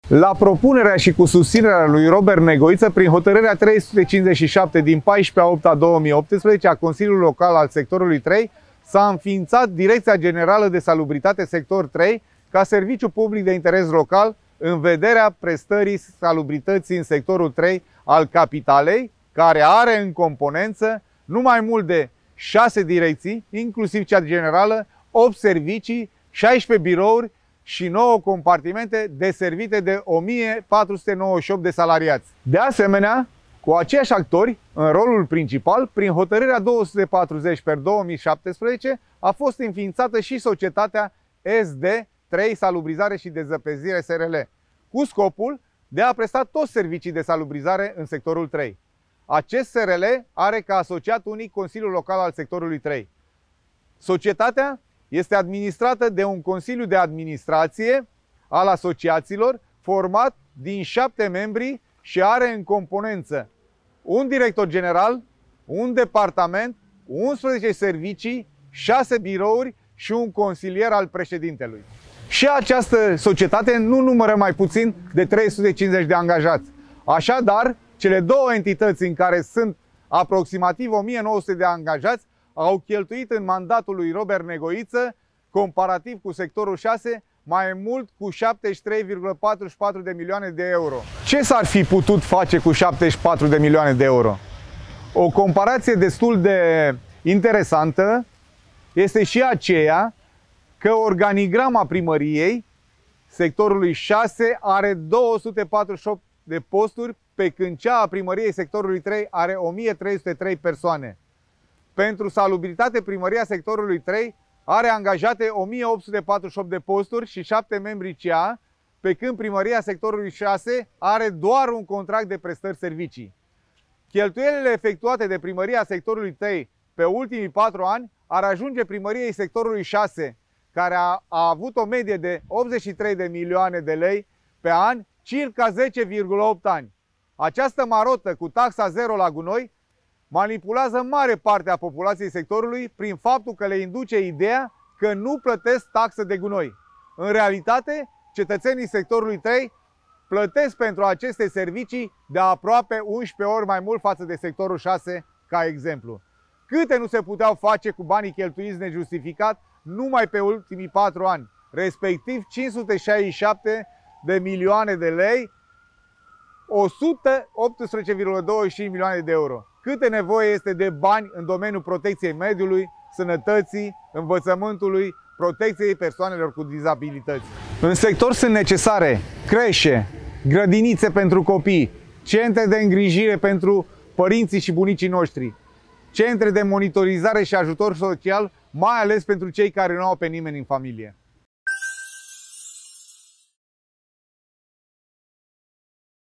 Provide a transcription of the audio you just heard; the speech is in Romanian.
La propunerea și cu susținerea lui Robert Negoiță, prin hotărârea 357 din 14/8/2018 a Consiliului Local al Sectorului 3, s-a înființat Direcția Generală de Salubritate Sector 3 ca serviciu public de interes local în vederea prestării salubrității în sectorul 3 al capitalei, care are în componență nu mai mult de 6 direcții, inclusiv cea generală, 8 servicii, 16 birouri și 9 compartimente deservite de 1498 de salariați. De asemenea, cu aceiași actori, în rolul principal, prin hotărârea 240/2017, a fost înființată și societatea SD3 Salubrizare și Dezăpezire SRL, cu scopul de a presta toți servicii de salubrizare în sectorul 3. Acest SRL are ca asociat unic Consiliul Local al Sectorului 3. Societatea este administrată de un Consiliu de Administrație al asociațiilor format din 7 membri și are în componență un director general, un departament, 11 servicii, 6 birouri și un consilier al președintelui. Și această societate nu numără mai puțin de 350 de angajați. Așadar, cele două entități în care sunt aproximativ 1900 de angajați au cheltuit în mandatul lui Robert Negoiță, comparativ cu sectorul 6, mai mult cu 73,44 de milioane de euro. Ce s-ar fi putut face cu 74 de milioane de euro? O comparație destul de interesantă este și aceea că organigrama primăriei sectorului 6 are 248 de posturi, pe când cea a primăriei sectorului 3 are 1303 persoane. Pentru salubritate, primăria sectorului 3 are angajate 1848 de posturi și 7 membri CA, pe când primăria sectorului 6 are doar un contract de prestări servicii. Cheltuielile efectuate de primăria sectorului 3 pe ultimii 4 ani ar ajunge primăriei sectorului 6, care a avut o medie de 83 de milioane de lei pe an, circa 10,8 ani. Această marotă cu taxa zero la gunoi manipulează mare parte a populației sectorului prin faptul că le induce ideea că nu plătesc taxă de gunoi. În realitate, cetățenii sectorului 3 plătesc pentru aceste servicii de aproape 11 ori mai mult față de sectorul 6, ca exemplu. Câte nu se puteau face cu banii cheltuiți nejustificat numai pe ultimii 4 ani, respectiv 567 de milioane de lei, 118,25 milioane de euro. Câte nevoie este de bani în domeniul protecției mediului, sănătății, învățământului, protecției persoanelor cu dizabilități. În sector sunt necesare creșe, grădinițe pentru copii, centre de îngrijire pentru părinții și bunicii noștri, centre de monitorizare și ajutor social, mai ales pentru cei care nu au pe nimeni în familie.